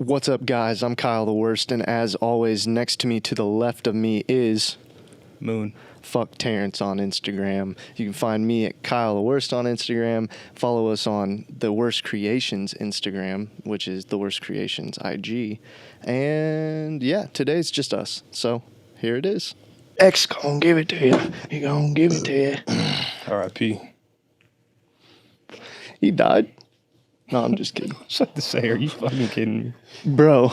What's up, guys? I'm Kyle the Worst, and as always, next to me to the left of me is Moon. Fuck Terrence on Instagram. You can find me at Kyle the Worst on Instagram. Follow us on The Worst Creations Instagram, which is The Worst Creations IG. And yeah, today's just us. So here it is. X gonna give it to you. He gonna give it to you. R.I.P. He died. No, I'm just kidding. What's that to say? Are you fucking kidding me? Bro,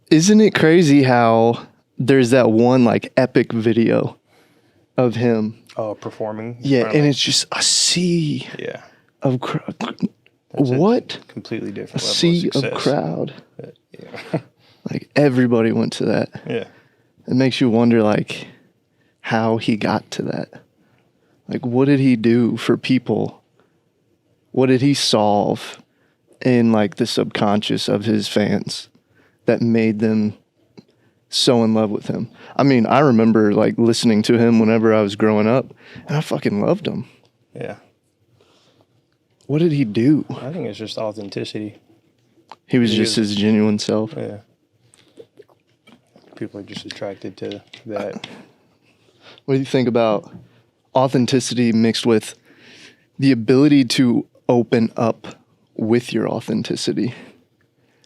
isn't it crazy how there's that one like epic video of him? Oh, performing? Yeah, and it's just a sea Yeah. of what? Completely A different level sea of success. of crowd. Yeah. Like everybody went to that. Yeah. It makes you wonder like how he got to that. Like what did he do for people? What did he solve in like the subconscious of his fans that made them so in love with him? I mean, I remember like listening to him whenever I was growing up, and I fucking loved him. Yeah. What did he do? I think it's just authenticity. He was just his genuine self. Yeah. People are just attracted to that. What do you think about authenticity mixed with the ability to open up with your authenticity?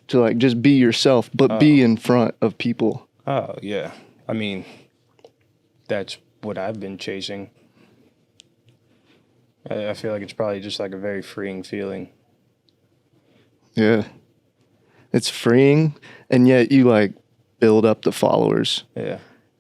To like just be yourself, but be in front of people. Oh, yeah. I mean, that's what I've been chasing. I feel like it's probably just like a very freeing feeling. Yeah. It's freeing, and yet you like build up the followers. Yeah.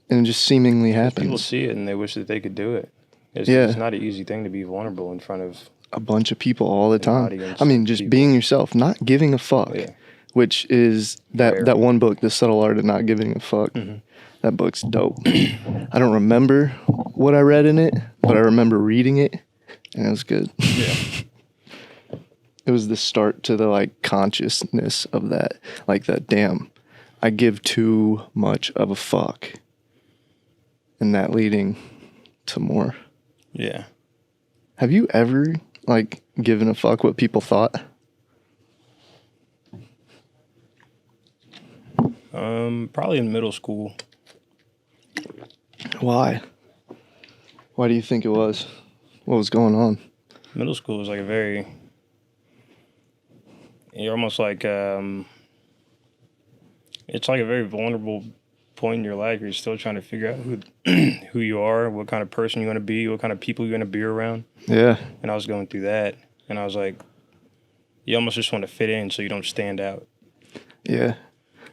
And it just seemingly happens. People see it and they wish that they could do it. It's not an easy thing to be vulnerable in front of a bunch of people all the time. audience I mean, just people. being yourself, not giving a fuck. Yeah. Which is Rare. that one book, The Subtle Art of Not Giving a Fuck. Mm-hmm. That book's dope. I don't remember what I read in it, but I remember reading it, and it was good. Yeah. It was the start to the like consciousness of that. Like that, damn, I give too much of a fuck. And that leading to more. Yeah. Have you ever like given a fuck what people thought? Probably in middle school. Why? Why do you think it was? What was going on? Middle school was like you're almost like, it's like a very vulnerable point in your life. You're still trying to figure out who you are, what kind of person you want to be, what kind of people you want to be around. Yeah. And I was going through that, and I was like, you almost just want to fit in so you don't stand out. Yeah.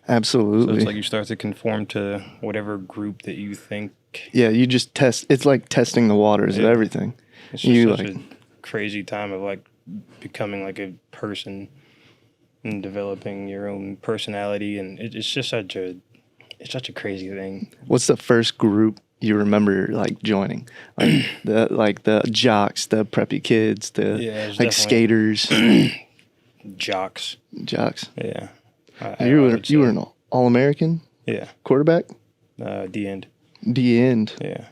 Absolutely. So it's like you start to conform to whatever group that you think. Yeah, you just test. It's like testing the waters of everything. It's just You such like a crazy time of like becoming like a person and developing your own personality, and it's just such a crazy thing. what's the first group you remember like joining? Like the jocks, the preppy kids, the Yeah, it's like definitely- skaters, Jocks. jocks. Yeah. You were would say- an All-American Yeah. quarterback? The end. The end. Yeah.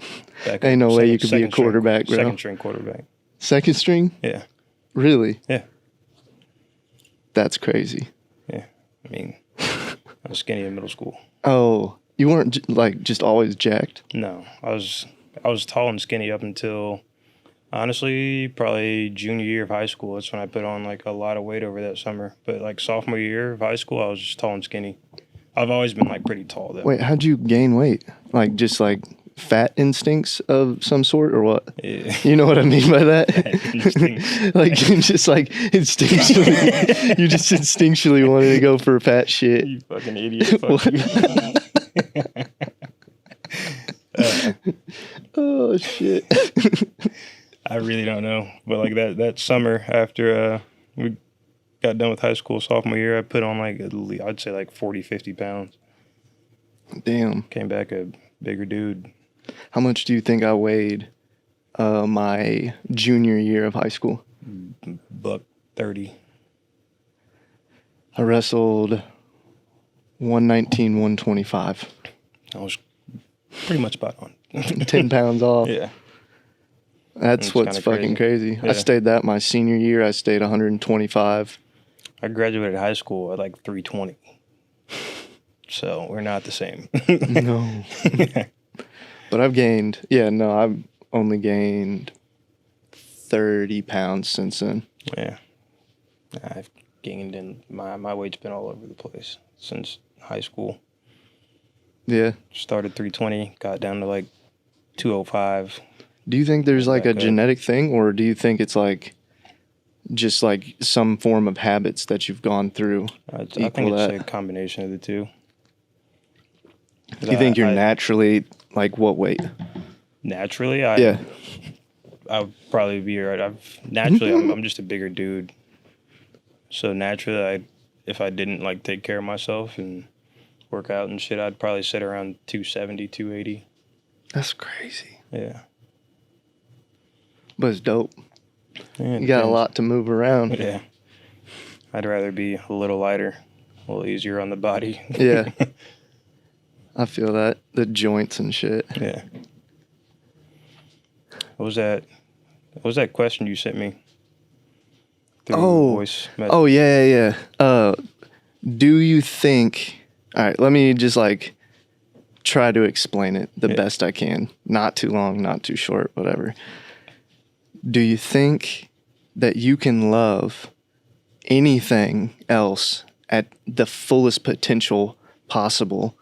Back Ain't no up, way you could be a second string- quarterback, bro. Second string quarterback. Second string? Yeah. Really? Yeah. That's crazy. Yeah. I mean, I was skinny in middle school. Oh, you weren't like just always jacked? No, I was tall and skinny up until, honestly, probably junior year of high school. That's when I put on like a lot of weight over that summer. But like sophomore year of high school, I was just tall and skinny. I've always been like pretty tall though. Wait, how'd you gain weight? Like just like fat instincts of some sort or what? Yeah. You know what I mean by that? Instincts. Like you just like instinctually, you just instinctually wanted to go for fat shit. You fucking idiot. Fuck you. Oh shit. I really don't know. But like that summer after we got done with high school, sophomore year, I put on like, I'd say like 40, 50 pounds. Damn. Came back a bigger dude. How much do you think I weighed my junior year of high school? $130. I wrestled 119, 125. I was pretty much spot on. 10 pounds off. Yeah. That's It's what's kinda fucking crazy. I Yeah. stayed that my senior year. I stayed 125. I graduated high school at like 320. So we're not the same. No. But I've gained, yeah, no, I've only gained 30 pounds since then. Yeah. I've gained in my weight's been all over the place since high school. Yeah. Started 320, got down to like 205. Do you think there's like a Back up. genetic thing, or do you think it's like just like some form of habits that you've gone through? I think Equal it's that. a combination of the two. Do you think you're I- naturally like what weight? Naturally, Yeah. I would probably be right. I'm just a bigger dude. So naturally, if I didn't like take care of myself and work out and shit, I'd probably sit around 270, 280. That's crazy. Yeah. But it's dope. Yeah, You got a depends. lot to move around. Yeah. I'd rather be a little lighter, a little easier on the body. Yeah. I feel that. The joints and shit. Yeah. What was that question you sent me? Through voice message? Oh, yeah. Do you think... All right, let me just like try to explain it the best I can. Not too long, not too short, whatever. Do you think that you can love anything else at the fullest potential possible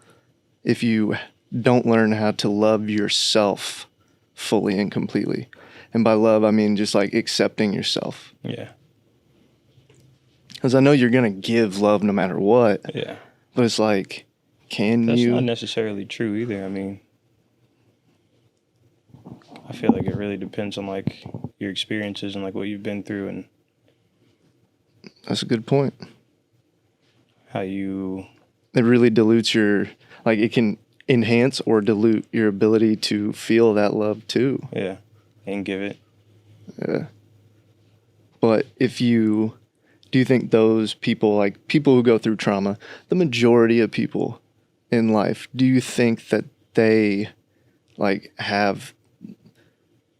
if you don't learn how to love yourself fully and completely? And by love, I mean just like accepting yourself. Yeah. Because I know you're going to give love no matter what, Yeah. but it's like, can That's you? not necessarily true either. I mean, I feel like it really depends on like your experiences and like what you've been through and That's a good point. how you. It really dilutes your, like it can enhance or dilute your ability to feel that love too. Yeah. And give it. Yeah. But do you think those people, like people who go through trauma, the majority of people in life, do you think that they like have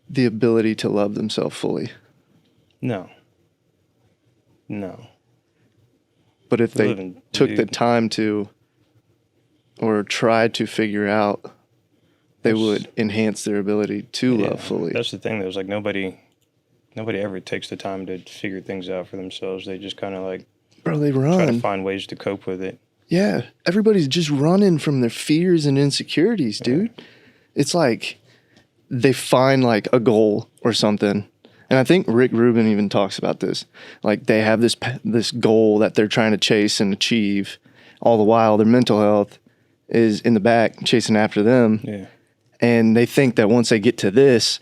the ability to love themselves fully? No. But if they Living, took the dude. time to or tried to figure out, they That's- would enhance their ability to Yeah. love fully. That's the thing. There's like nobody ever takes the time to figure things out for themselves. They just kind of like Bro, they try to run. find ways to cope with it. Yeah. Everybody's just running from their fears and insecurities, dude. It's like they find like a goal or something. And I think Rick Rubin even talks about this. Like they have this goal that they're trying to chase and achieve. All the while their mental health is in the back chasing after them. Yeah. And they think that once they get to this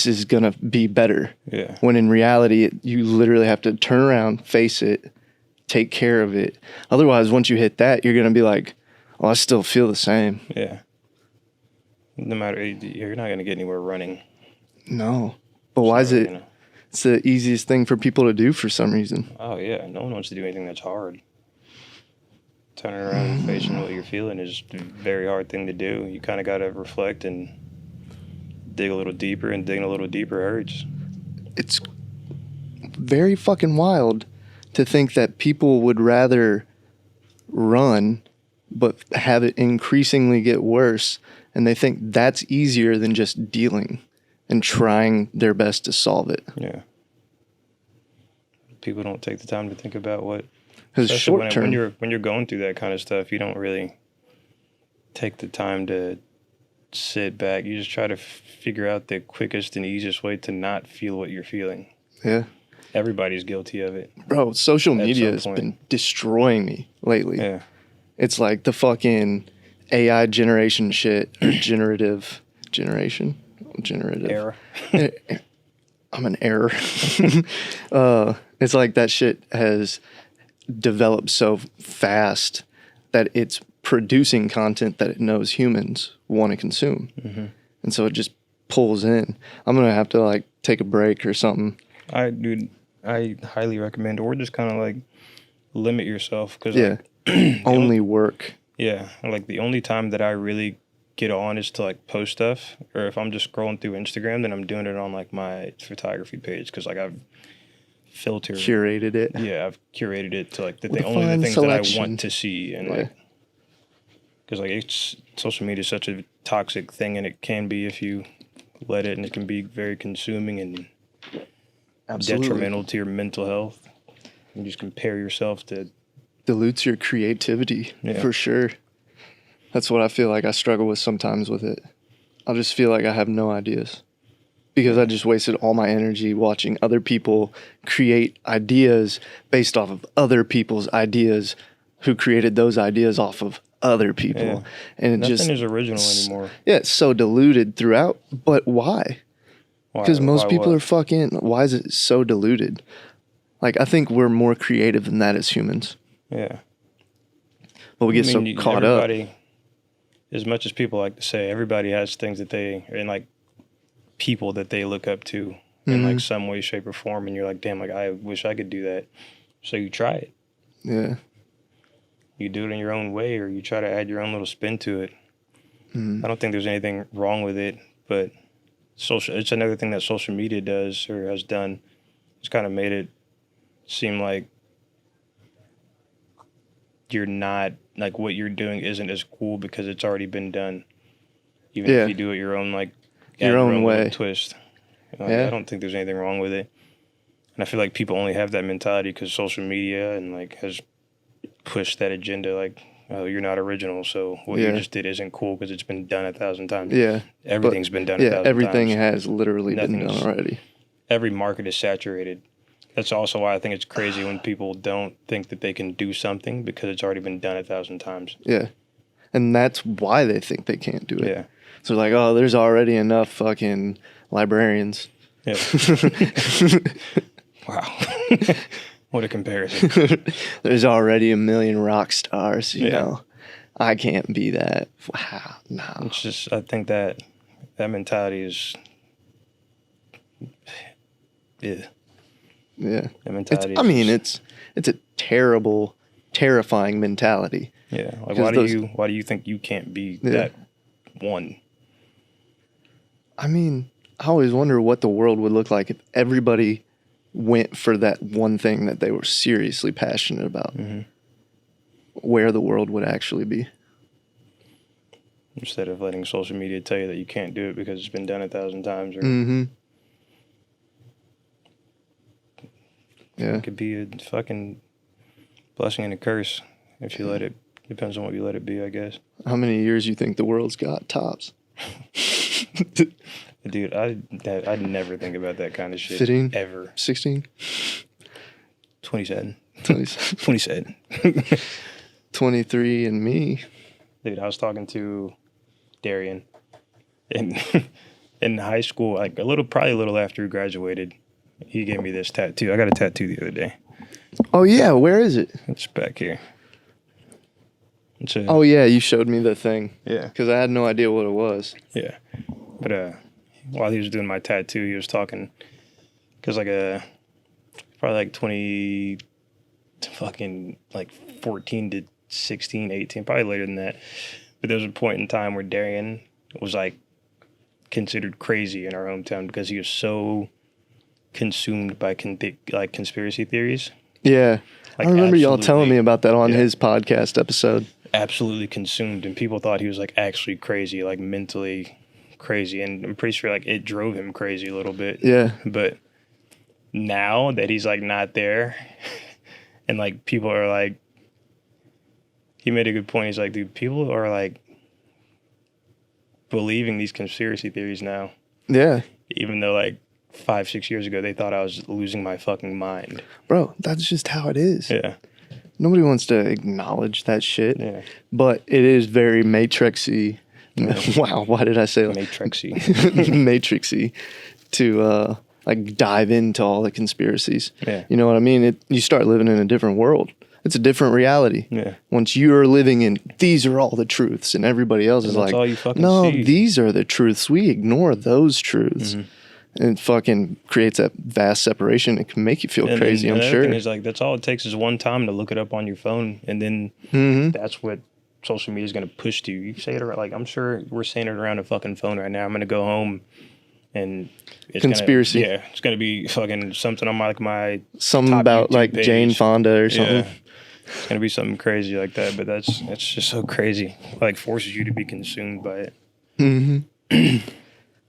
is going to be better. Yeah. When in reality, you literally have to turn around, face it, take care of it. Otherwise, once you hit that, you're going to be like, oh, I still feel the same. Yeah. No matter, you're not going to get anywhere running. No. But why is So, it? you know. It's the easiest thing for people to do for some reason. Oh, yeah. No one wants to do anything that's hard. Turning around and facing what you're feeling is a very hard thing to do. You kind of got to reflect and dig a little deeper, and digging a little deeper hurts. It's very fucking wild to think that people would rather run but have it increasingly get worse, and they think that's easier than just dealing and trying their best to solve it. Yeah. People don't take the time to think about what. Because Especially short term, when you're going through that kind of stuff, you don't really take the time to sit back. You just try to figure out the quickest and easiest way to not feel what you're feeling. yeah, Everybody's guilty of it. bro, social At media some has point. been destroying me lately. Yeah. It's like the fucking AI generation shit, or generative. Era. I'm an error. It's like that shit has developed so fast that it's producing content that it knows humans want to consume. Mm-hmm. And so it just pulls in. I'm going to have to like take a break or something. I highly recommend, or just kind of like limit yourself. Cause Yeah. Only work. Yeah. Like the only time that I really get on is to like post stuff, or if I'm just scrolling through Instagram, then I'm doing it on like my photography page. Cause like I've filtered. Curated it. Yeah. I've curated it to like With a only the fine things that I selection. want to see. And Yeah. like, because like social media is such a toxic thing, and it can be if you let it, and it can be very consuming and detrimental to your mental health. You just compare yourself to dilutes your creativity for sure. That's what I feel like I struggle with sometimes with it. I'll just feel like I have no ideas because I just wasted all my energy watching other people create ideas based off of other people's ideas who created those ideas off of other people. Yeah. And it Nothing is original anymore. Yeah, it's so diluted throughout. But why? Because most people are fucking... Why is it so diluted? Like, I think we're more creative than that as humans. Yeah. But we get so caught up. As much as people like to say, everybody has things that they... And, like, people that they look up to in, like, some way, shape, or form. And you're like, damn, like, I wish I could do that. So you try it. Yeah. You do it in your own way, or you try to add your own little spin to it. I don't think there's anything wrong with it, but it's another thing that social media does or has done. It's kind of made it seem like you're not, like, what you're doing isn't as cool because it's already been done. Even if you do it your own, like, your own way twist. I don't think there's anything wrong with it. And I feel like people only have that mentality because social media and, like, has pushed that agenda, like, oh, you're not original, so what you just did isn't cool because it's been done 1,000 times. Yeah. Everything's been done 1,000 times. Everything has literally been done already. Every market is saturated. That's also why I think it's crazy when people don't think that they can do something because it's already been done 1,000 times. Yeah. And that's why they think they can't do it. Yeah. So like, oh, there's already enough fucking librarians. Yeah. Wow. What a comparison. There's already 1 million rock stars, you know. I can't be that. Wow, no. It's just, I think that mentality is, Yeah. That mentality it's a terrible, terrifying mentality. Yeah. Like, why do you think you can't be that one? I mean, I always wonder what the world would look like if everybody went for that one thing that they were seriously passionate about. Where the world would actually be. Instead of letting social media tell you that you can't do it because it's been done 1,000 times. Or Yeah. It could be a fucking blessing and a curse if you let it. Depends on what you let it be, I guess. How many years you think the world's got, tops? Dude, I'd never think about that kind of shit. 15? Ever. 16? 27. 27. 23 and me. Dude, I was talking to Darian in high school, like probably a little after he graduated. He gave me this tattoo. I got a tattoo the other day. Oh yeah, where is it? It's back here. Oh yeah, you showed me the thing. Yeah. Because I had no idea what it was. Yeah. But while he was doing my tattoo, he was talking, because probably like 20 to fucking like 14 to 16, 18, probably later than that. But there was a point in time where Darian was like considered crazy in our hometown because he was so consumed by conspiracy theories. Yeah. Like, I remember y'all telling me about that on his podcast episode. Absolutely consumed, and people thought he was like actually crazy, like mentally crazy, and I'm pretty sure like it drove him crazy a little bit. Yeah. But now that he's like not there, and like people are like, he made a good point. He's like, dude, people are like believing these conspiracy theories now. Yeah. Even though like 5-6 years ago they thought I was losing my fucking mind. Bro, that's just how it is. Yeah. Nobody wants to acknowledge that shit. Yeah. But it is very matrixy. Wow, why did I say that? Matrixy. Matrixy to like dive into all the conspiracies. Yeah. You know what I mean? You start living in a different world. It's a different reality. Yeah. Once you're living in, these are all the truths, and everybody else is like, all you fucking no, see. these are the truths. We ignore those truths. And it fucking creates that vast separation. It can make you feel crazy, I'm sure. Thing is, like, that's all it takes is one time to look it up on your phone, and then that's what social media is going to push to you. You say it around, like, I'm sure we're saying it around a fucking phone right now. I'm going to go home, and it's conspiracy. It's going to be fucking something on my something about YouTube like page. Jane Fonda or something. Yeah. It's gonna be something crazy like that, but it's just so crazy. Like forces you to be consumed by it.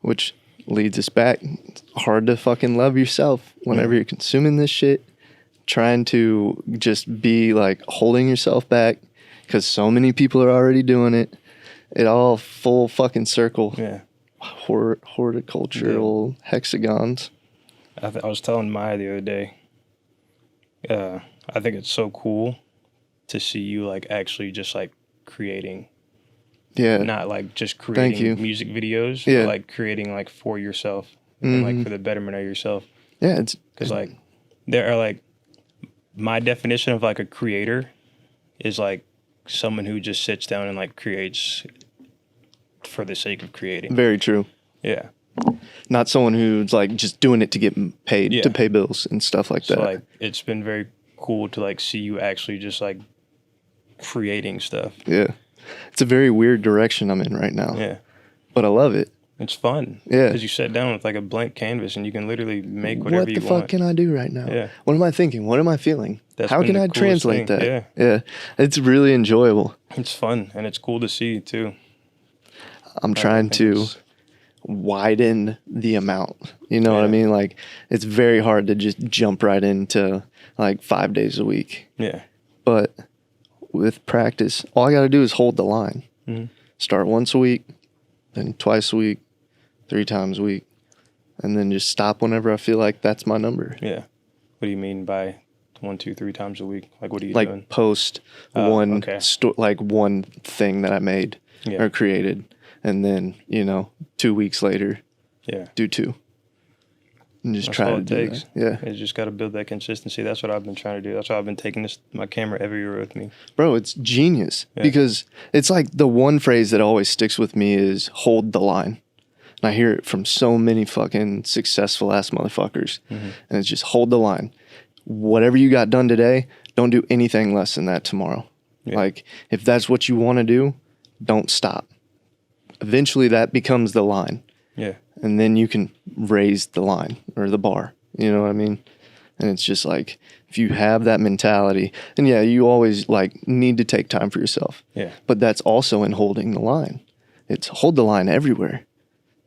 Which leads us back. It's hard to fucking love yourself whenever you're consuming this shit, trying to just be like holding yourself back because so many people are already doing it. It all full fucking circle. Yeah. Horticultural hexagons. I was telling Maya the other day. I think it's so cool to see you like actually just like creating. Yeah. Not like just Thank you. creating music videos, Yeah. but like creating like for yourself and like for the betterment of yourself. Yeah, it's Because like there are like my definition of like a creator is like someone who just sits down and like creates for the sake of creating. very true. Yeah. Not someone who's like just doing it to get paid, Yeah. to pay bills and stuff like So that. like it's been very cool to like see you actually just like creating stuff. Yeah. It's a very weird direction I'm in right now. Yeah. But I love it. It's fun. Yeah. Because you sit down with like a blank canvas and you can literally make whatever What the you fuck want. can I do right now? Yeah. What am I thinking? What am I feeling? That's How been can the I coolest translate thing. that? Yeah. It's really enjoyable. It's fun and it's cool to see too. I'm trying think to it's- widen the amount. You know what I Yeah. mean? Like it's very hard to just jump right into like 5 days a week. Yeah. But with practice, all I got to do is hold the line. Mhm. Start once a week, then twice a week, 3 times a week, and then just stop whenever I feel like that's my number. Yeah. What do you mean by 1, 2, 3 times a week? Like what are you Like doing? post Oh, one okay. like one thing that I made Yeah. or created, and then 2 weeks later Yeah. do 2, and just That's try all to it do takes. that. Yeah, You just got to build that consistency. That's what I've been trying to do. That's why I've been taking my camera everywhere with me. bro, it's genius Yeah. because it's like the one phrase that always sticks with me is hold the line. And I hear it from so many fucking successful ass motherfuckers. Mm-hmm. And it's just hold the line. Whatever you got done today, don't do anything less than that tomorrow. Yeah. Like, if that's what you want to do, don't stop. Eventually, that becomes the line. Yeah. And then you can raise the line or the bar. You know what I mean? And it's just like, if you have that mentality, and yeah, you always like need to take time for yourself. Yeah. But that's also in holding the line. It's hold the line everywhere.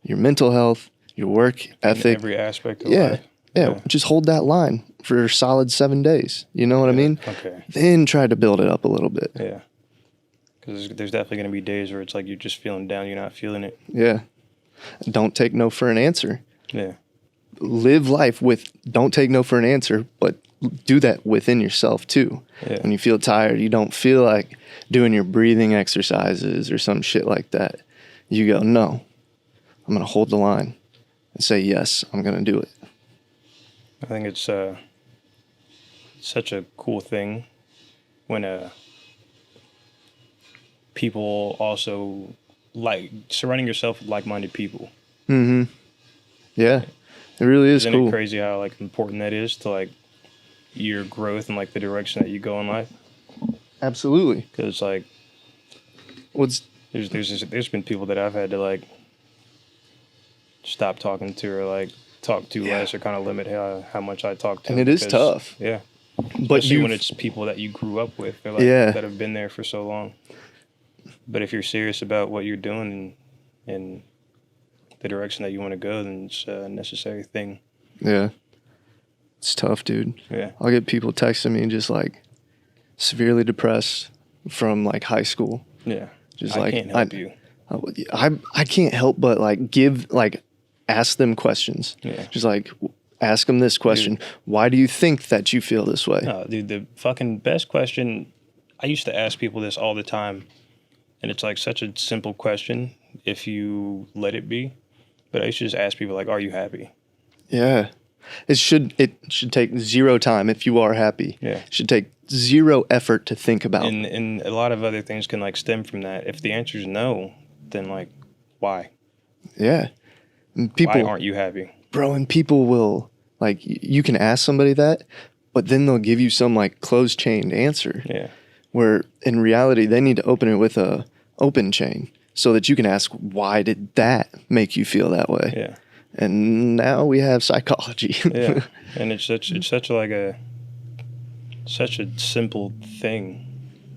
Your mental health, your work In ethic. every aspect of Yeah. life. Yeah. Just hold that line for a solid 7 days. You know what I mean? Okay. Then try to build it up a little bit. Yeah. Because there's definitely going to be days where it's like you're just feeling down, you're not feeling it. Yeah. Don't take no for an answer. Yeah. Live life with don't take no for an answer, but do that within yourself too. Yeah. When you feel tired, you don't feel like doing your breathing exercises or some shit like that. You go, no, I'm going to hold the line and say, yes, I'm going to do it. I think it's such a cool thing when people also like surrounding yourself with like-minded people. Mm-hmm. Yeah, it really is Isn't cool. it crazy how like important that is to like your growth and like the direction that you go in life? Absolutely. Because like What's there's been people that I've had to like stop talking to or like talk to Yeah. less or kind of limit how much I talk to. And them it is because- tough. Yeah. but Especially you when it's people that you grew up with, they're like, Yeah. that have been there for so long. But if you're serious about what you're doing and the direction that you want to go, then it's a necessary thing. yeah, it's tough, dude. Yeah. I'll get people texting me just like severely depressed from like high school. Yeah. Just I like can't help you. I can't help but like ask them questions. Yeah. Just like ask them this question: why do you think that you feel this way? No, dude, the fucking best question, I used to ask people this all the time, and it's like such a simple question if you let it be. But I used to just ask people like, are you happy? Yeah, it should take 0 time if you are happy. Yeah. It should take 0 effort to think about. And a lot of other things can like stem from that. If the answer is no, then like, why? Yeah, and Why people, aren't you happy? bro, and people will like you can ask somebody that, but then they'll give you some like closed chained answer. Yeah. Where in reality they need to open it with a open chain so that you can ask, why did that make you feel that way? Yeah. And now we have psychology. Yeah. And it's such like a such a simple thing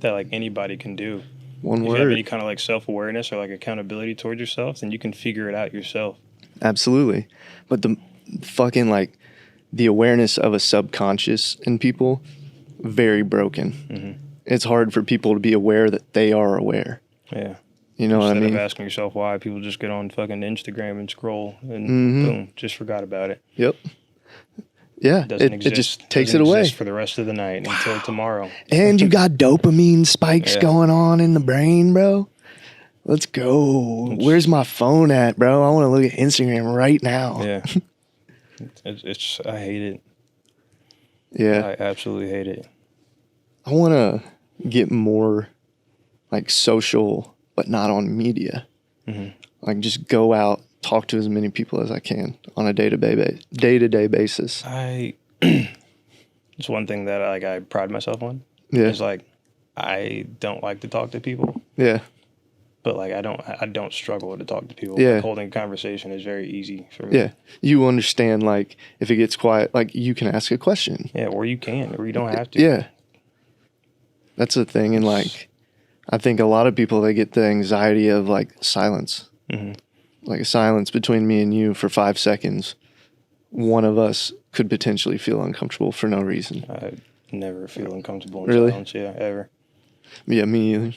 that like anybody can do. One If you have any word. kind of like self-awareness or like accountability towards yourself, then you can figure it out yourself. Absolutely. But the fucking like the awareness of a subconscious in people, very broken. Mm-hmm. It's hard for people to be aware that they are aware. Yeah. You know what I Instead mean? of asking yourself why, people just get on fucking Instagram and scroll and boom, just forgot about it. Yep. Yeah. Doesn't It exist. just takes Doesn't it away. exist for the rest of the night until tomorrow. And you got dopamine spikes Yeah. going on in the brain, bro. Let's go. Where's my phone at, bro? I want to look at Instagram right now. Yeah. It's I hate it. Yeah. I absolutely hate it. I want to get more like social, but not on media. Mhm. Like just go out, talk to as many people as I can on a day-to-day basis. It's one thing that like I pride myself on. Yeah. Is like I don't like to talk to people, Yeah. but like I don't struggle to talk to people. Yeah. Like, holding a conversation is very easy for me. Yeah. You understand, like, if it gets quiet, like, you can ask a question. Yeah, or you can, or you don't have to. Yeah. That's the thing. And, like, I think a lot of people, they get the anxiety of, like, silence. Mhm. Like, a silence between me and you for 5 seconds. One of us could potentially feel uncomfortable for no reason. I never feel uncomfortable in Really? silence. Yeah, ever. Yeah, me either.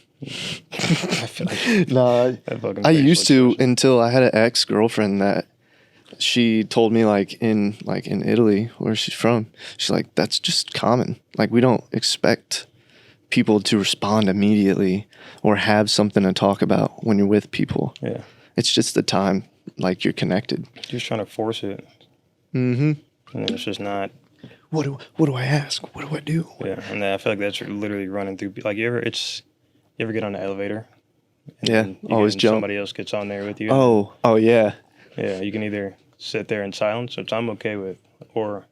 I feel like Nah, that fucking I face used to looks- until I had an ex-girlfriend that she told me like in Italy, where she's from, she's like, that's just common. Like, we don't expect people to respond immediately or have something to talk about when you're with people. Yeah, It's just the time like you're connected. you're just trying to force it, Mm-hmm. and then it's just not. What do I ask? What do I do? Yeah, and then I feel like that's literally running through. Like you ever get on the elevator? And Yeah, then always jump. Somebody else gets on there with you. Oh yeah. Yeah, you can either sit there in silence, which I'm okay with, or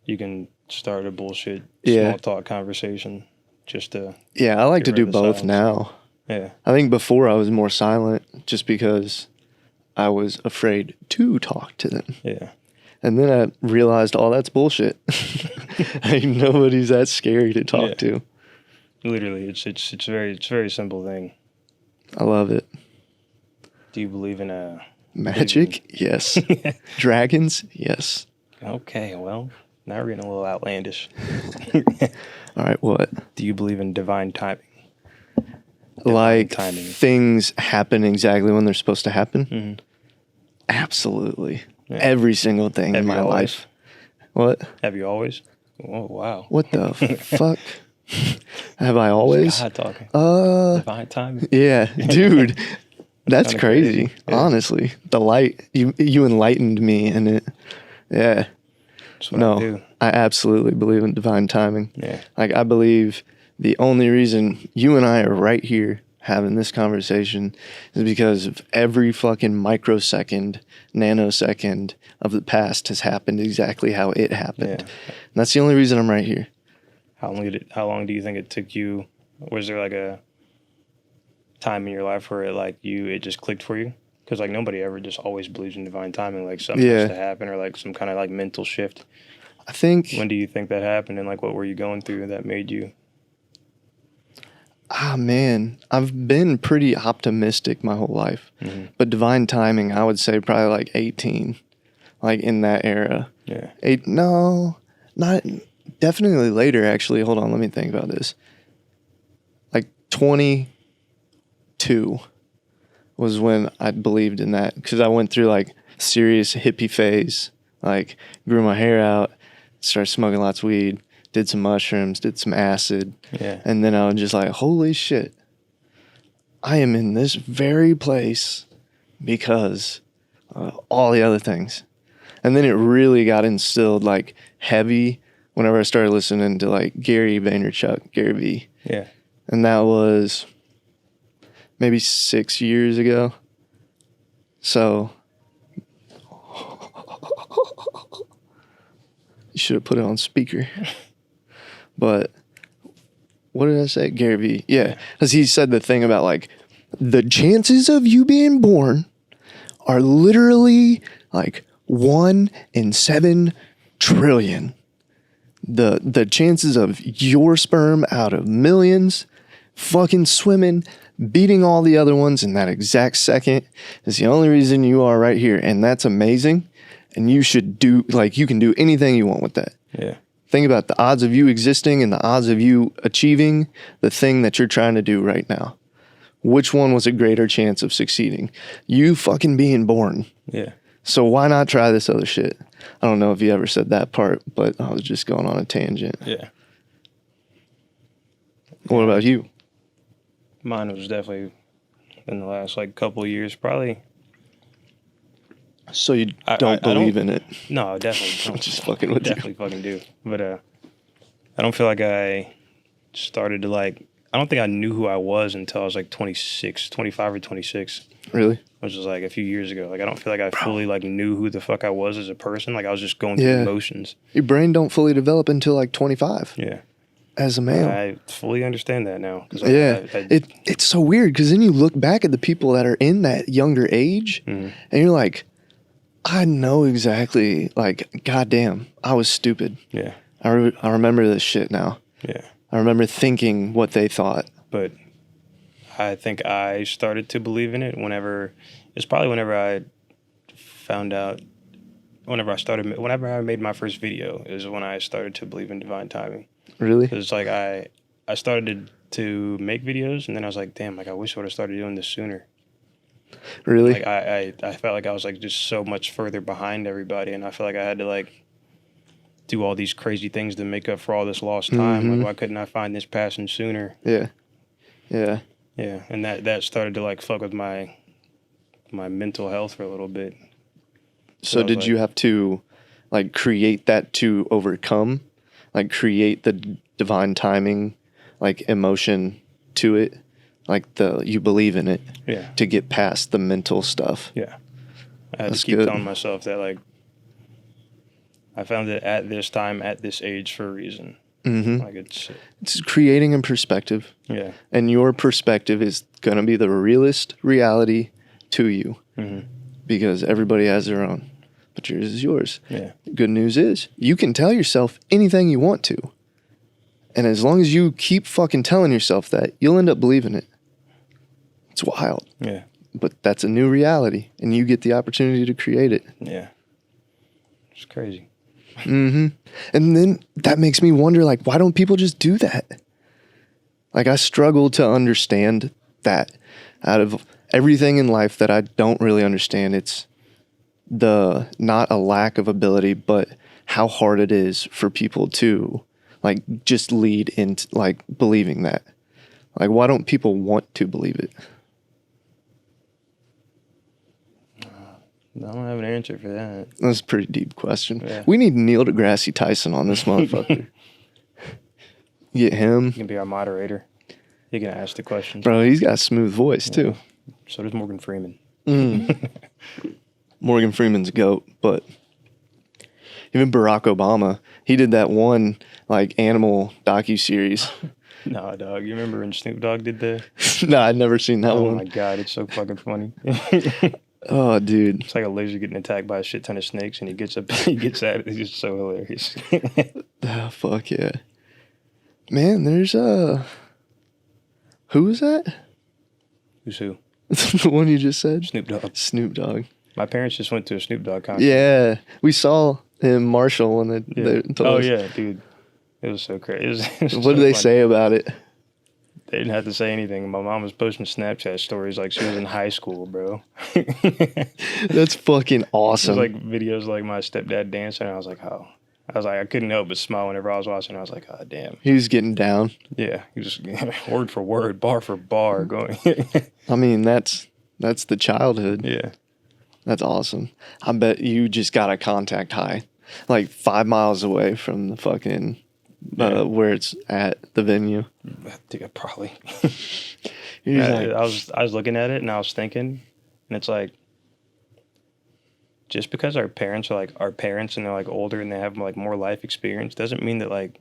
you can start a bullshit Yeah. small talk conversation just to. Yeah, I like to Get do rid of the both silence. now. Yeah, I think before I was more silent just because I was afraid to talk to them. yeah. And then I realized all that's bullshit. Ain't nobody's that scary to talk Yeah. to. Literally, it's a very simple thing. I love it. Do you believe in a? Magic? Yes. Dragons? Yes. Okay, well, now we're getting a little outlandish. All right, what? Do you believe in divine timing? Like timing. things happen exactly when they're supposed to happen? Mhm. Absolutely. Yeah. Every single thing Have in you my always? life. What? Have you always? Oh wow. What the fuck? Have I always? God talking. Uh, Divine timing. yeah, dude. That's kinda crazy. crazy. Yeah. Honestly, the light you enlightened me in it. Yeah. That's what I No, do. I absolutely believe in divine timing. Yeah. Like, I believe the only reason you and I are right here having this conversation is because of every fucking microsecond, nanosecond of the past has happened exactly how it happened. Yeah. And that's the only reason I'm right here. How long do you think it took you? Was there like a time in your life where it just clicked for you? Because like nobody ever just always believes in divine timing. Like something Yeah. has to happen, or like some kind of like mental shift. I think, When do you think that happened, and like what were you going through that made you? man, I've been pretty optimistic my whole life. Mhm. But divine timing, I would say probably like 18, like in that era. Yeah. No, not definitely later. Actually, hold on, let me think about this. Like 22 was when I believed in that, because I went through like serious hippie phase. Like, grew my hair out, started smoking lots of weed, did some mushrooms, did some acid, Yeah. and then I was just like, holy shit, I am in this very place because all the other things. And then it really got instilled like heavy whenever I started listening to like Gary Vaynerchuk, Gary V. Yeah. And that was maybe 6 years ago. So you should have put it on speaker. But what did I say? Gary V. Yeah, because he said the thing about like the chances of you being born are literally like 1 in 7 trillion. the chances of your sperm out of millions fucking swimming, beating all the other ones in that exact second is the only reason you are right here. And that's amazing. And you should do, like, you can do anything you want with that. Yeah. Think about the odds of you existing and the odds of you achieving the thing that you're trying to do right now. Which one was a greater chance of succeeding? You fucking being born. Yeah. So why not try this other shit? I don't know if you ever said that part, but I was just going on a tangent. Yeah. What about you? Mine was definitely in the last like couple of years, probably. So you don't believe in it? No, I definitely don't. Just fucking with definitely fucking do. But I don't feel like I started to like. I don't think I knew who I was until I was like 25 or 26. Really? Which was like a few years ago. Like I don't feel like I fully like knew who the fuck I was as a person. Like I was just going through emotions. Your brain don't fully develop until like 25. Yeah. As a male. I fully understand that now. It's so weird because then you look back at the people that are in that younger age and you're like, I know exactly, like, goddamn, I was stupid. Yeah. I remember this shit now. Yeah. I remember thinking what they thought. But I think I started to believe in it whenever I found out, whenever I made my first video is when I started to believe in divine timing. Really? Because like I started to make videos and then I was like, damn, like I wish I would have started doing this sooner. Really? Like I felt like I was like just so much further behind everybody and I felt like I had to like do all these crazy things to make up for all this lost time. Like why couldn't I find this passion sooner? Yeah. Yeah. Yeah. And that started to like fuck with my mental health for a little bit. So did you have to like create that to overcome? Like create the divine timing, like emotion to it? Like you believe in it to get past the mental stuff. Yeah. I had to keep telling myself that like I found it at this time, at this age for a reason. Mm-hmm. Like it's creating a perspective. Yeah. And your perspective is going to be the realist reality to you because everybody has their own, but yours is yours. Yeah. The good news is you can tell yourself anything you want to. And as long as you keep fucking telling yourself that, you'll end up believing it. It's wild. Yeah. But that's a new reality, and you get the opportunity to create it. Yeah. It's crazy. Mm-hmm. And then that makes me wonder, like, why don't people just do that? Like, I struggle to understand that. Out of everything in life that I don't really understand, it's not a lack of ability, but how hard it is for people to, like, just lead into, like, believing that. Like, why don't people want to believe it? I don't have an answer for that. That's a pretty deep question. Yeah. We need Neil deGrasse Tyson on this motherfucker. Get him. He can be our moderator. He can ask the questions. Bro, he's got a smooth voice, too. So does Morgan Freeman. Morgan Freeman's a goat, but even Barack Obama, he did that one, like, animal docuseries. Nah, dog. You remember when Snoop Dogg did the... Nah, I'd never seen that one. Oh, my God. It's so fucking funny. Oh, dude. It's like a lizard getting attacked by a shit ton of snakes, and he gets at it. It's just so hilarious. Oh, fuck yeah. Man, there's who was that? Who's who? The one you just said? Snoop Dogg. Snoop Dogg. My parents just went to a Snoop Dogg concert. Yeah. We saw him, Marshall, when they told us. Yeah, dude. It was so crazy. What did they say about it? They didn't have to say anything. My mom was posting Snapchat stories like she was in high school, bro. That's fucking awesome. It was like videos like my stepdad dancing. And I was like, oh. I couldn't help but smile whenever I was watching. I was like, oh, damn. He was getting down. Yeah. He was just word for word, bar for bar going. I mean, that's the childhood. Yeah. That's awesome. I bet you just got a contact high. Like 5 miles away from the fucking... where it's at the venue. Dude, probably. I was looking at it and I was thinking, and it's like, just because our parents are like our parents and they're like older and they have like more life experience doesn't mean that like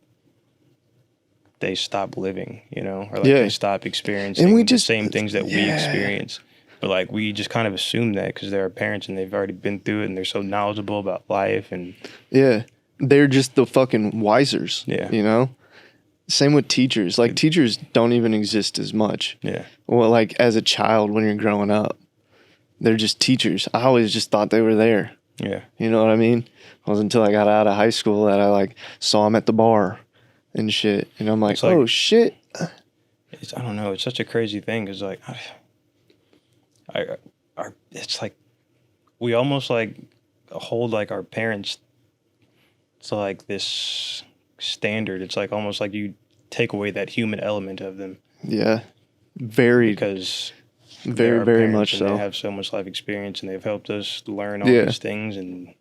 they stop living, you know, or like they stop experiencing the same things that we experience. But like we just kind of assume that because they're our parents and they've already been through it and they're so knowledgeable about life and they're just the fucking wisers. Yeah. You know? Same with teachers. Like, teachers don't even exist as much. Yeah. Well, like, as a child when you're growing up, they're just teachers. I always just thought they were there. Yeah. You know what I mean? It wasn't until I got out of high school that I, like, saw them at the bar and shit. And I'm like, It's like- oh, shit. I don't know. It's such a crazy thing because, like, it's like we almost, like, hold, like, our parents to, like, this standard. It's like almost like you take away that human element of them Yeah. Very, because very, they're our very parents much and so. They have so much life experience and they've helped us learn all Yeah. these things, and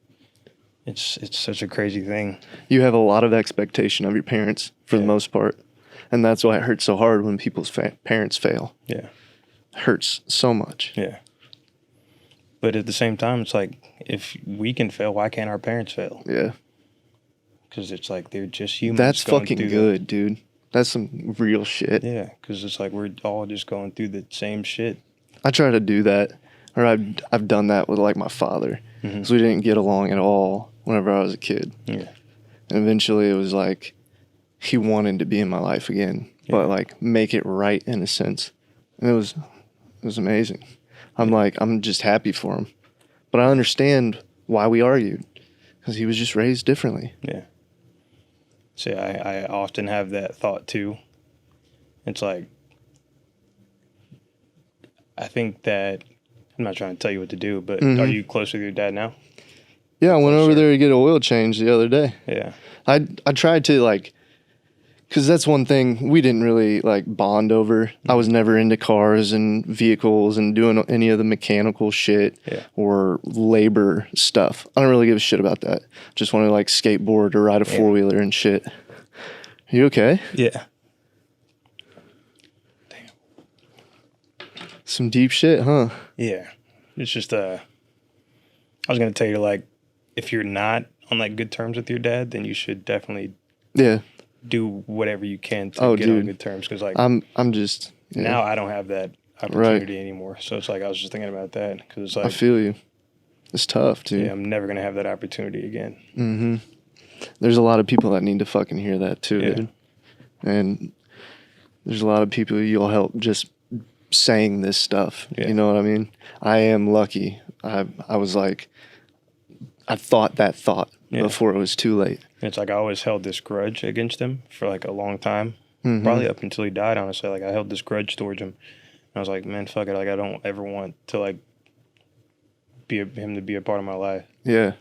it's such a crazy thing. You have a lot of expectation of your parents for the Yeah. most part. And that's why it hurts so hard when people's parents fail. Yeah. It hurts so much. Yeah. But at the same time, it's like, if we can fail, why can't our parents fail? Yeah. Because it's like they're just humans. That's going fucking through good, dude. That's some real shit. Yeah, because it's like we're all just going through the same shit. I try to do that, or I've done that with like my father, because we didn't get along at all whenever I was a kid. Yeah. And eventually, it was like he wanted to be in my life again, but like make it right in a sense, and it was amazing. I'm just happy for him, but I understand why we argued, because he was just raised differently. Yeah. See, I often have that thought too. It's like, I think that, I'm not trying to tell you what to do, but are you close with your dad now? Yeah, I went over Closer. there to get an oil change the other day. Yeah. I tried to like, because that's one thing we didn't really like bond over. I was never into cars and vehicles and doing any of the mechanical shit Yeah. or labor stuff. I don't really give a shit about that. Just want to like skateboard or ride a four wheeler and shit. You okay? Yeah. Some deep shit, huh? Yeah. It's just, I was going to tell you, like, if you're not on, like, good terms with your dad, then you should definitely Yeah. do whatever you can to Oh, get on dude. good terms. Because, like, I'm just yeah, now I don't have that opportunity anymore. So it's like, I was just thinking about that. Because it's I like, feel you. It's tough, dude. yeah, I'm never going to have that opportunity again. There's a lot of people that need to fucking hear that too, Yeah. dude. And there's a lot of people you'll help just saying this stuff. Yeah. You know what I mean? I am lucky. I was like, I thought that thought Yeah. before it was too late. It's like I always held this grudge against him for like a long time. Probably up until he died, honestly. Like I held this grudge towards him. And I was like, man, fuck it. Like I don't ever want to like him to be a part of my life. Yeah.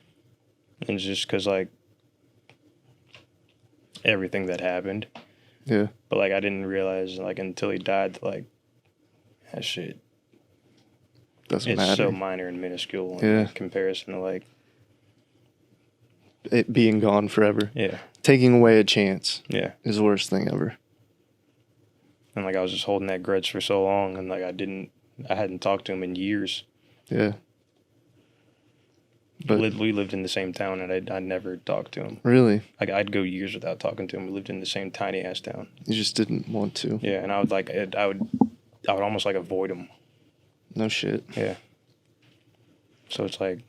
And it's just because like everything that happened. Yeah. But like I didn't realize like until he died, like that shit, Doesn't it's matter. so minor and minuscule Yeah. in comparison to like, It being gone forever. yeah, Taking away a chance yeah. is the worst thing ever. And like I was just holding that grudge for so long, and like I hadn't talked to him in years. Yeah. But We lived in the same town, and I'd never talked to him. really, Like I'd go years without talking to him. We lived in the same tiny ass town. you just didn't want to. Yeah, and I would like I would almost like avoid him. No shit. Yeah. So it's like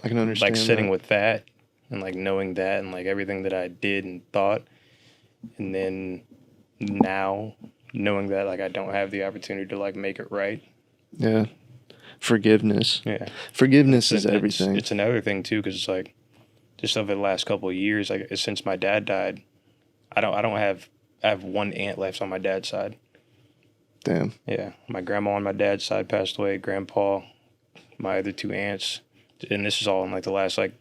I can understand. sitting that. with that and like knowing that and like everything that I did and thought, and then now knowing that like I don't have the opportunity to like make it right. Yeah. Forgiveness. Yeah. Forgiveness is It's- everything. It's another thing too, because it's like just over the last couple of years, like since my dad died, I have one aunt left on my dad's side. Damn. Yeah, my grandma on my dad's side passed away. Grandpa, my other two aunts, and this is all in like the last like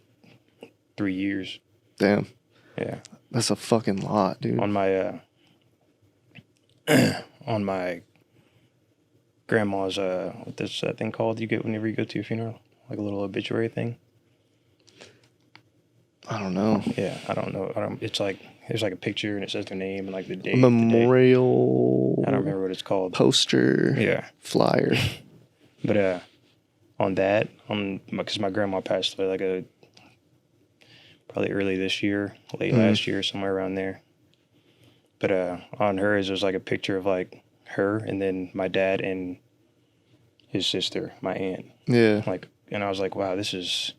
3 years. Damn. Yeah, That's a fucking lot, dude. on my on my grandma's what this thing called you get whenever you go to your funeral, like a little obituary thing. I don't know. Yeah, I don't know. It's like there's like a picture and it says their name and like the date. A memorial I don't remember what it's called. poster Yeah, flyer. but on that, because my grandma passed away like probably early this year, late last year, somewhere around there. But on hers, there's like a picture of like her and then my dad and his sister, my aunt. Yeah. Like, and I was like, wow, this is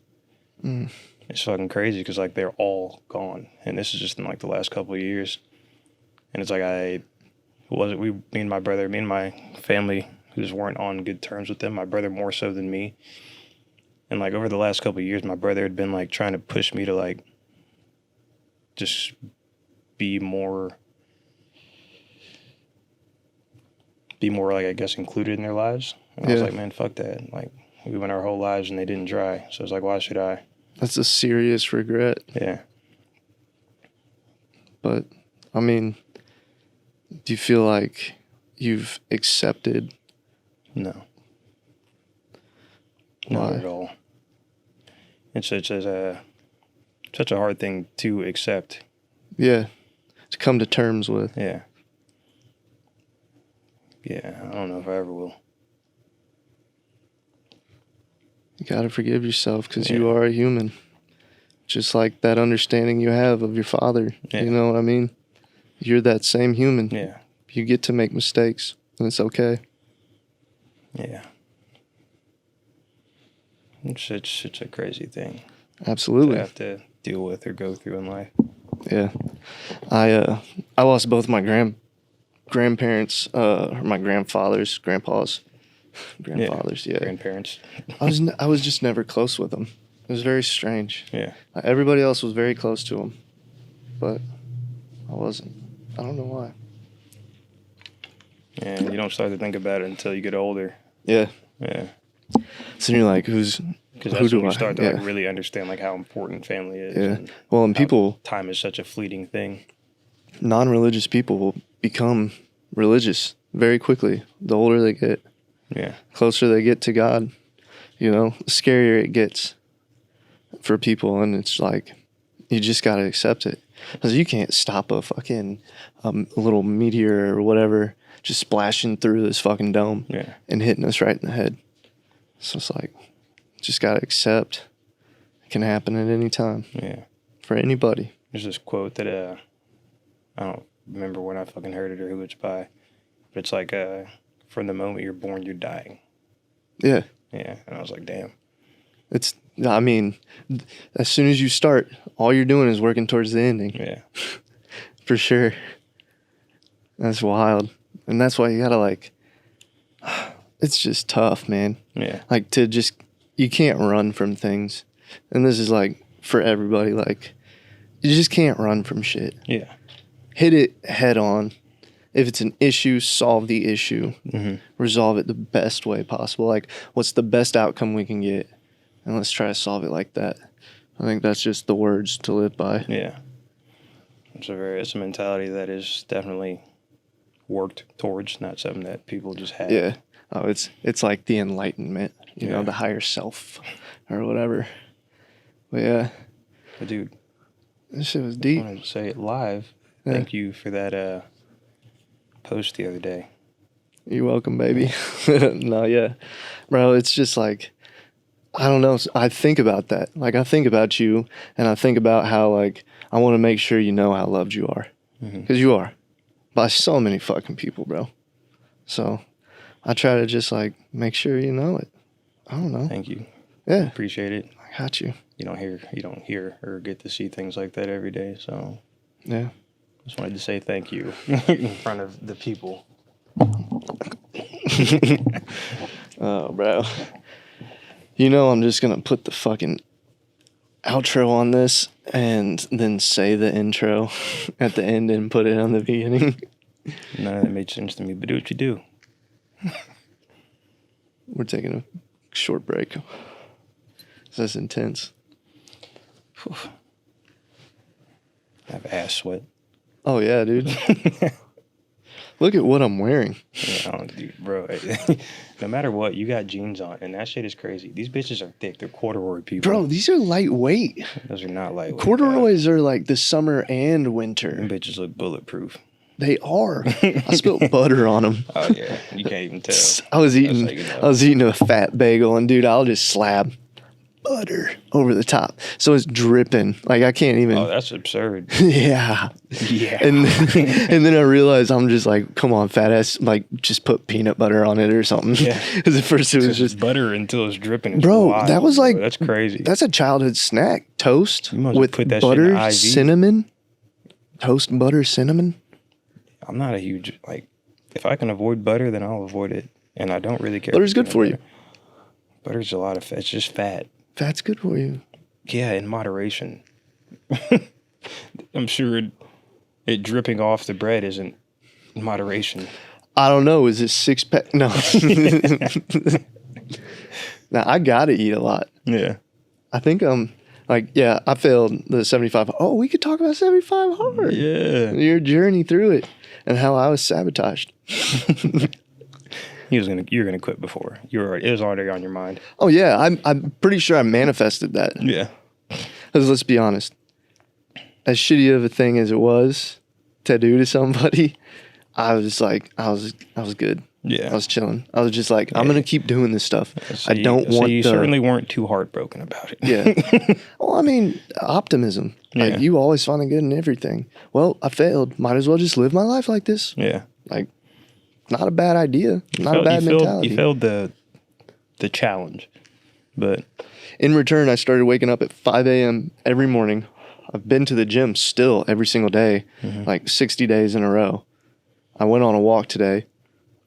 It's fucking crazy because like they're all gone, and this is just in like the last couple of years. And it's like me and my brother, me and my family, who just weren't on good terms with them. My brother more so than me. And like over the last couple of years, my brother had been like trying to push me to like just be more like, I guess, included in their lives. And I was like, man, fuck that. Like, we went our whole lives and they didn't try. So it's like, why should I? That's a serious regret. Yeah. But, I mean, do you feel like you've accepted? No. Why? Not at all. It's such a hard thing to accept. Yeah. To come to terms with. Yeah. Yeah, I don't know if I ever will. You gotta forgive yourself because Yeah. you are a human. Just like that understanding you have of your father. Yeah. You know what I mean? You're that same human. Yeah. You get to make mistakes, and it's okay. Yeah. It's such a crazy thing Absolutely. to have to deal with or go through in life. Yeah. I lost both my grandparents, my grandfathers, grandpas, grandfathers. Yeah. Grandparents. I was just never close with them. It was very strange. Yeah. Everybody else was very close to them, but I wasn't. I don't know why. And you don't start to think about it until you get older. Yeah. Yeah. So you're like, Because who that's do when you I? start to Yeah. like really understand like how important family is. Yeah. And Well, and how people, time is such a fleeting thing. non-religious people will become religious very quickly. The older they get, Yeah. closer they get to God, you know, the scarier it gets for people. And it's like, you just got to accept it. Because you can't stop a fucking little meteor or whatever just splashing through this fucking dome Yeah. and hitting us right in the head. So it's like, just got to accept it can happen at any time Yeah. for anybody. There's this quote that I don't remember when I fucking heard it or who it's by, but it's like from the moment you're born, you're dying. Yeah. Yeah. And I was like, damn. It's, I mean, as soon as you start, all you're doing is working towards the ending. Yeah. For sure. That's wild. And that's why you gotta like, it's just tough, man. Yeah. Like to just, you can't run from things. And this is like for everybody, like, you just can't run from shit. Yeah. Hit it head on. If it's an issue, solve the issue. Mm-hmm. Resolve it the best way possible. Like, what's the best outcome we can get? And let's try to solve it like that. I think that's just the words to live by. Yeah. It's a mentality that is definitely worked towards, not something that people just have. Yeah. Oh, it's like the enlightenment, you know, Yeah. the higher self or whatever. But yeah, But dude, this shit was I deep. wanted to say it live. Yeah. Thank you for that post the other day. You're welcome, baby. No, yeah. Bro, it's just like, I don't know. I think about that. Like, I think about you, and I think about how, like, I want to make sure you know how loved you are. Because you are. By so many fucking people, bro. So, I try to just, like, make sure you know it. I don't know. Thank you. Yeah, Appreciate it. I got you. You don't hear or get to see things like that every day. So Yeah. just wanted to say thank you in front of the people. Oh, bro. You know, I'm just going to put the fucking outro on this and then say the intro at the end and put it on the beginning. None of that made sense to me, but do what you do. We're taking a short break. That's intense. I have ass sweat. Oh, yeah, dude. Look at what I'm wearing. Yeah, I don't, dude, bro. No matter what, you got jeans on, and that shit is crazy. These bitches are thick. They're corduroy people. Bro, these are lightweight. Those are not lightweight. Corduroys are like the summer and winter. Them bitches look bulletproof. They are. I spilled butter on them. Oh yeah, you can't even tell. I was That's eating how you know. I was eating a fat bagel, and dude, I'll just slab. butter over the top. So it's dripping. Like I can't even. Oh, that's absurd. Yeah. Yeah. And then I realized I'm just like, come on, fat ass, like just put peanut butter on it or something. Yeah. Because at first it was just, butter until it's dripping. Is bro, wild, that was like, bro. That's crazy. That's a childhood snack. Toast You might as well with put that shit in butter, the IV. cinnamon, toast, butter, cinnamon. I'm not a huge, like, if I can avoid butter, then I'll avoid it. And I don't really care. Butter's good for you. Butter's a lot of fat. It's just fat. Fat's good for you. Yeah, in moderation. I'm sure it dripping off the bread isn't in moderation. I don't know. Is it 6-pack? No. Now I gotta eat a lot. Yeah. I think like, yeah, I failed the 75. Oh, we could talk about 75 hard. Yeah. Your journey through it and how I was sabotaged. You were gonna quit before. It was already on your mind. Oh yeah, I'm pretty sure I manifested that. Yeah. Because let's be honest, as shitty of a thing as it was to do to somebody, I was like, I was good. Yeah. I was chilling. I was just like, I'm gonna keep doing this stuff. So I don't want. You certainly weren't too heartbroken about it. Yeah. Well, I mean, optimism. Like Yeah. you always find the good in everything. Well, I failed. Might as well just live my life like this. Yeah. Like, not a bad idea. Not a bad mentality. You failed the challenge, but In return, I started waking up at 5 a.m. every morning. I've been to the gym still every single day, like 60 days in a row. I went on a walk today.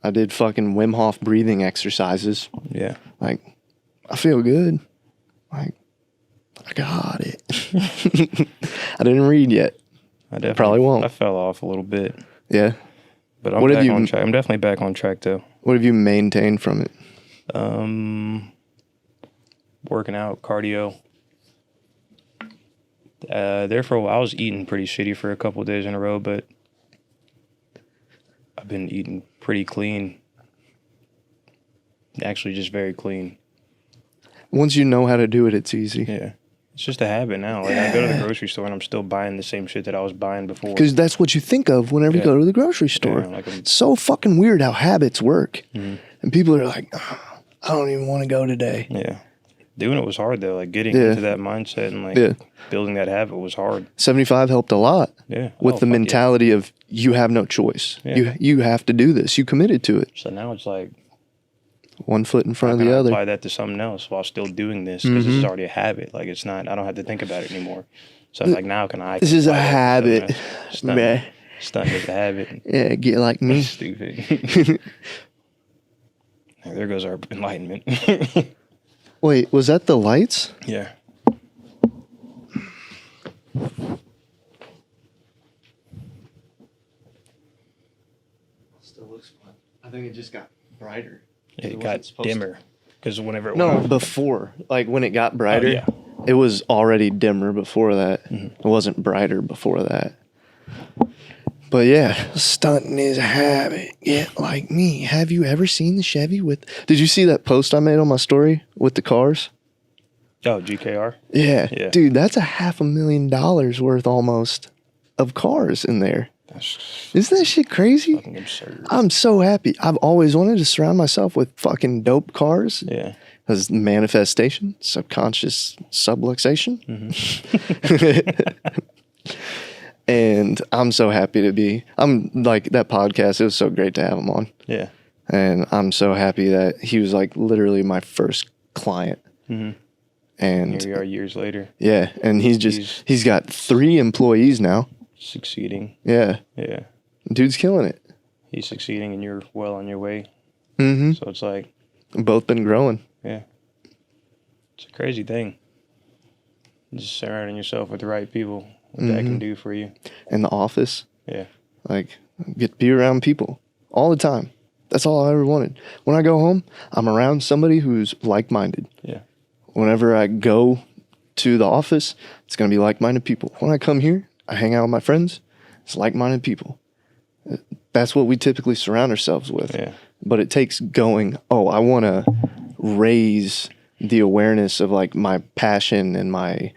I did fucking Wim Hof breathing exercises. yeah. Like, I feel good. Like, I got it. I didn't read yet. I definitely Probably won't. I fell off a little bit, Yeah. but I'm What have back you- on track. I'm definitely back on track though. What have you maintained from it? Working out, cardio. There for a while, I was eating pretty shitty for a couple of days in a row, but I've been eating pretty clean. Actually, just very clean. Once you know how to do it, it's easy. Yeah. It's just a habit now. Like I go to the grocery store and I'm still buying the same shit that I was buying before. Because that's what you think of whenever you Yeah. go to the grocery store. Yeah, like I'm- It's so fucking weird how habits work. Mhm. And people are like, "Oh, I don't even want to go today. Yeah. Doing it was hard though. Like getting Yeah. into that mindset and like Yeah. building that habit was hard. 75 helped a lot Yeah. with Oh, the fuck yeah. mentality of you have no choice. Yeah. You have to do this. You committed to it. So now it's like, One foot in front how of can the I other. apply that to something else while still doing this? Because this is Mhm. already a habit. Like it's not, I don't have to think about it anymore. So I'm like, now can I? This is a apply that to habit. something else? Stunning. Meh. Stunning is a habit. Yeah, get like me. Stupid. There goes our enlightenment. Wait, was that the lights? Yeah. Still looks fun. I think it just got brighter. It got dimmer. Because whenever it No, went off, before. Like when it got brighter, yeah. it was already dimmer before that. Mhm. It wasn't brighter before that. But yeah, stunting is a habit. Get like me. Have you ever seen the Chevy with... Did you see that post I made on my story with the cars? Oh, GKR? Yeah. Yeah. Dude, that's $500,000 worth almost of cars in there. That's Isn't that shit crazy? fucking absurd. I'm so happy. I've always wanted to surround myself with fucking dope cars. Yeah. As manifestation, subconscious subluxation. And I'm so happy to be. I'm like, that podcast, it was so great to have him on. Yeah. And I'm so happy that he was like literally my first client. Mhm. And Here we are years later, yeah, and he's got 3 employees now. succeeding. Yeah, Yeah. dude's killing it. He's succeeding and you're well on your way. Mm-hmm. So it's like, Both been growing. yeah. It's a crazy thing. Just surrounding yourself with the right people, what that can do for you. In the office, Yeah. like, get to be around people all the time. That's all I ever wanted. When I go home, I'm around somebody who's like-minded. Yeah. Whenever I go to the office, it's going to be like-minded people. When I come here, I hang out with my friends. It's like-minded people. That's what we typically surround ourselves with. Yeah. But it takes going, oh, I want to raise the awareness of like my passion and my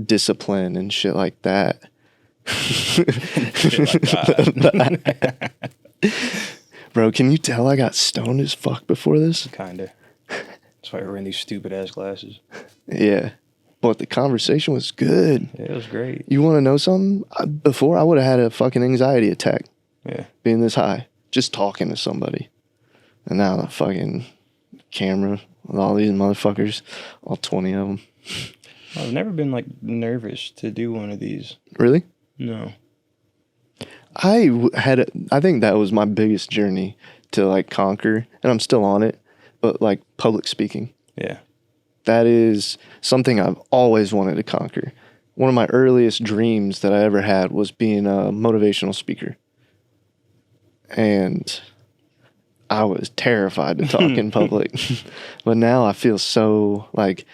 discipline and shit like that. Bro, can you tell I got stoned as fuck before this? Kinda. That's why we're wearing these stupid ass glasses. Yeah. But the conversation was good. Yeah, it was great. You want to know something? Before, I would have had a fucking anxiety attack Yeah. being this high, just talking to somebody. And now the fucking camera with all these motherfuckers, all 20 of them. I've never been like nervous to do one of these. Really? No. I think that was my biggest journey to like conquer, and I'm still on it, but like public speaking. Yeah. That is something I've always wanted to conquer. One of my earliest dreams that I ever had was being a motivational speaker. And I was terrified to talk in public. But now I feel so like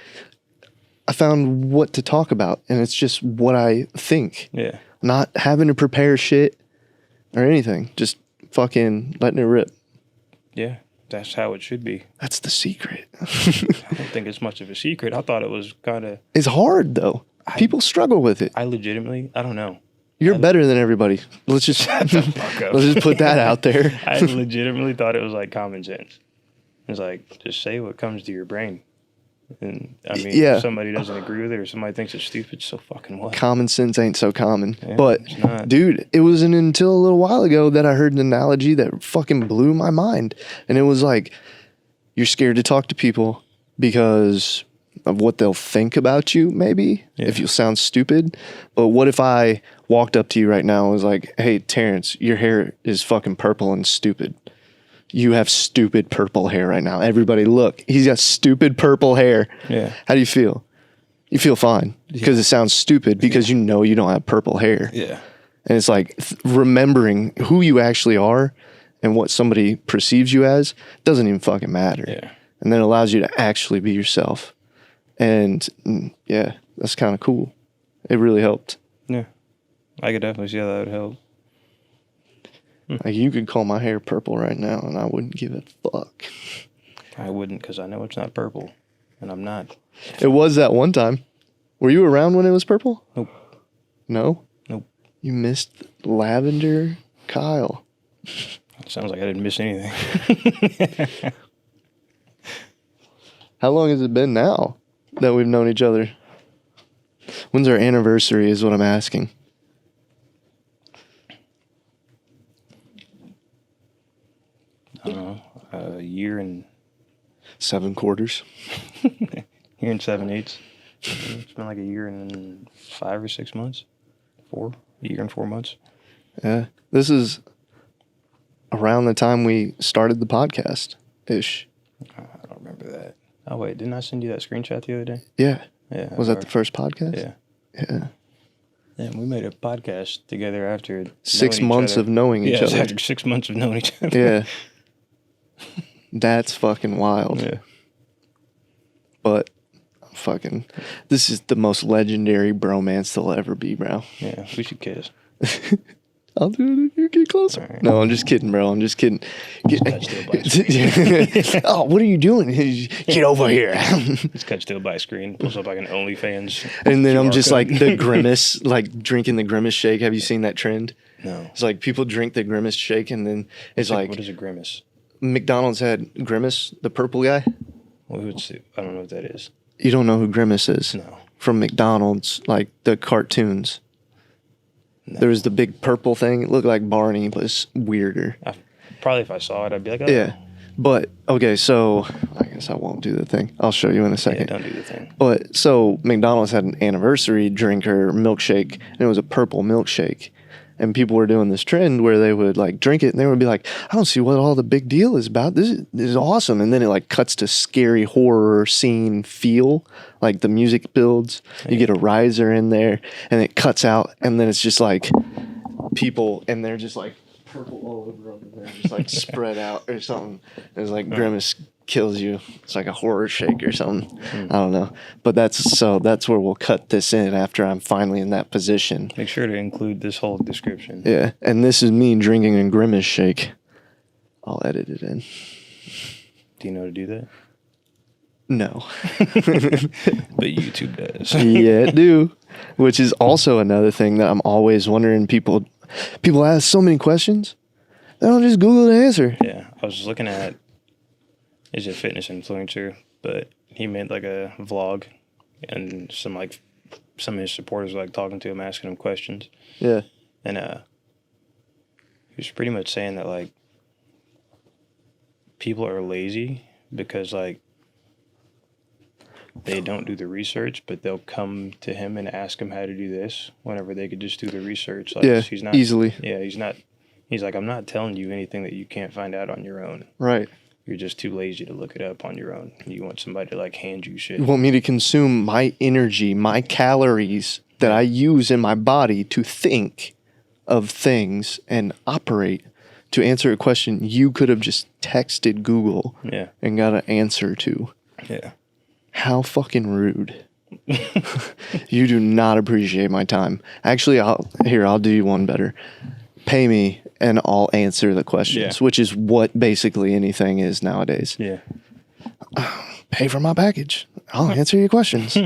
I found what to talk about, and it's just what I think. Yeah. Not having to prepare shit or anything. Just fucking letting it rip. Yeah. That's how it should be. That's the secret. I don't think it's much of a secret. I thought it was kind of. It's hard though. People struggle with it. I don't know. You're better than everybody. Let's just Shut the fuck up. let's just put that out there. I legitimately thought it was like common sense. It's like, just say what comes to your brain. And I mean, Yeah. if somebody doesn't agree with it or somebody thinks it's stupid, so fucking what? Common sense ain't so common. Yeah, but it's not. dude, it wasn't until a little while ago that I heard an analogy that fucking blew my mind. And it was like, you're scared to talk to people because of what they'll think about you, maybe, Yeah. if you sound stupid. But what if I walked up to you right now and was like, hey, Terrence, your hair is fucking purple and stupid. You have stupid purple hair right now. Everybody look, he's got stupid purple hair. Yeah. How do you feel? You feel fine because it sounds stupid because you know you don't have purple hair. Yeah. And it's like remembering who you actually are and what somebody perceives you as doesn't even fucking matter. Yeah. And then it allows you to actually be yourself. And yeah, that's kind of cool. It really helped. Yeah. I could definitely see how that would help. Like you could call my hair purple right now and I wouldn't give a fuck. I wouldn't, because I know it's not purple, and I'm not. It was that one time. Were you around when it was purple? Nope. No? Nope. You missed lavender Kyle. It sounds like I didn't miss anything. How long has it been now that we've known each other? When's our anniversary is what I'm asking. I don't know. A year and 7 quarters. year and 7/8. It's been like a year and 5 or 6 months. A year and 4 months. Yeah. This is around the time we started the podcast ish. I don't remember that. Oh wait, didn't I send you that screenshot the other day? Yeah. Yeah. Was that the first podcast? Yeah. Yeah. Yeah, we made a podcast together after 6 knowing each months other. of knowing each Yeah, it was other. after 6 months of knowing each other. Yeah. That's fucking wild. Yeah. But fucking, this is the most legendary bromance there'll ever be, bro. Yeah, we should kiss. I'll do it if you get closer. All right. No, I'm just kidding, bro. I'm just kidding. cut still by Oh, what are you doing? Get over here. It's cut still by screen. Pulls up like an OnlyFans. And then I'm QR just code. like the grimace, like drinking the grimace shake. Have you seen that trend? No. It's like people drink the grimace shake and then it's like what is a grimace? McDonald's had Grimace, the purple guy. Well, I don't know what that is. You don't know who Grimace is? No. From McDonald's, like the cartoons. No. There was the big purple thing. It looked like Barney, but it's weirder. Probably if I saw it, I'd be like, oh. Yeah. But, okay, so I guess I won't do the thing. I'll show you in a Yeah, second. don't do the thing. But, so McDonald's had an anniversary drink or milkshake, and it was a purple milkshake. And people were doing this trend where they would like drink it and they would be like, I don't see what all the big deal is about. This is awesome. And then it like cuts to scary horror scene feel. Like the music builds. You get a riser in there and it cuts out. And then it's just like people and they're just like purple all over them. And they're just like spread out or something. It's like Grimace kills you. It's like a horror shake or something. I don't know. But that's where we'll cut this in after I'm finally in that position. Make sure to include this whole description. Yeah, and this is me drinking a Grimace shake. I'll edit it in. Do you know how to do that? No. But YouTube does. Yeah, it do. Which is also another thing that I'm always wondering. People ask so many questions. They don't just Google the answer. Yeah, I was looking at, is a fitness influencer but he made like a vlog, and some of his supporters were, like talking to him, asking him questions, Yeah. and he was pretty much saying that like people are lazy because like they don't do the research, but they'll come to him and ask him how to do this whenever they could just do the research. Like, Yeah. he's not Easily. Yeah, he's not. He's like, I'm not telling you anything that you can't find out on your own. Right. You're just too lazy to look it up on your own. You want somebody to like hand you shit. You want me to consume my energy, my calories that I use in my body to think of things and operate to answer a question you could have just texted Google Yeah. and got an answer to. Yeah. How fucking rude. You do not appreciate my time. Actually, I'll do you one better. Pay me and I'll answer the questions, which is what basically anything is nowadays. Yeah. Pay for my package. I'll answer your questions.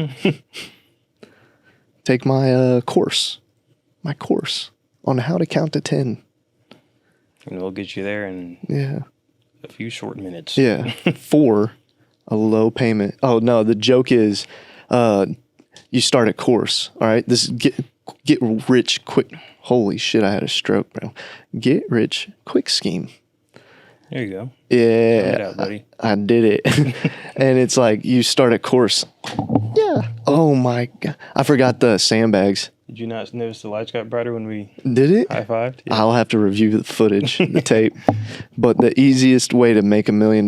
Take my course on how to count to 10. And we'll get you there in Yeah. a few short minutes. Yeah. For a low payment. Oh, no. The joke is you start a course. All right. This is get rich quick. Holy shit. I had a stroke, bro. Get rich quick scheme. There you go. Yeah. Get out, buddy. I did it. And it's like you start a course. Yeah. Oh, my God. I forgot the sandbags. Did you not notice the lights got brighter when we Did it? high-fived? Yeah. I'll have to review the footage, the tape. But the easiest way to make $1 million,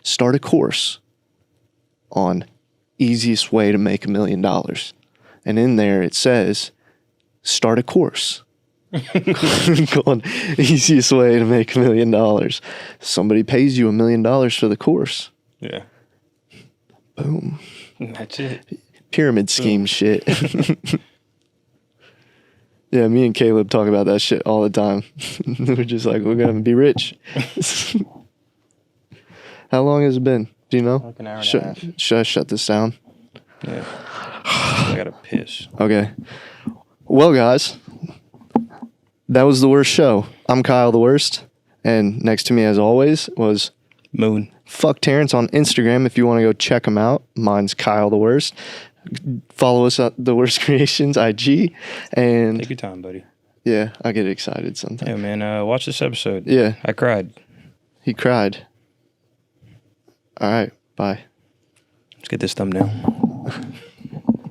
start a course on easiest way to make $1 million. And in there it says, start a course. On easiest way to make $1 million. Somebody pays you $1 million for the course. Yeah. Boom. That's it. Pyramid scheme shit. Yeah, me and Caleb talk about that shit all the time. We're just like, we're going to be rich. How long has it been? Do you know? Like an hour and a half. Should I shut this down? Yeah. I gotta piss. Okay. Well, guys, that was the worst show. I'm Kyle the Worst. And next to me, as always, was Moon. Fuck Terrence on Instagram if you want to go check him out. Mine's Kyle the Worst. Follow us at The Worst Creations IG. And Take your time, buddy. yeah, I get excited sometimes. Yeah, man. Watch this episode. Yeah, I cried. he cried. All right, bye. Let's get this thumbnail.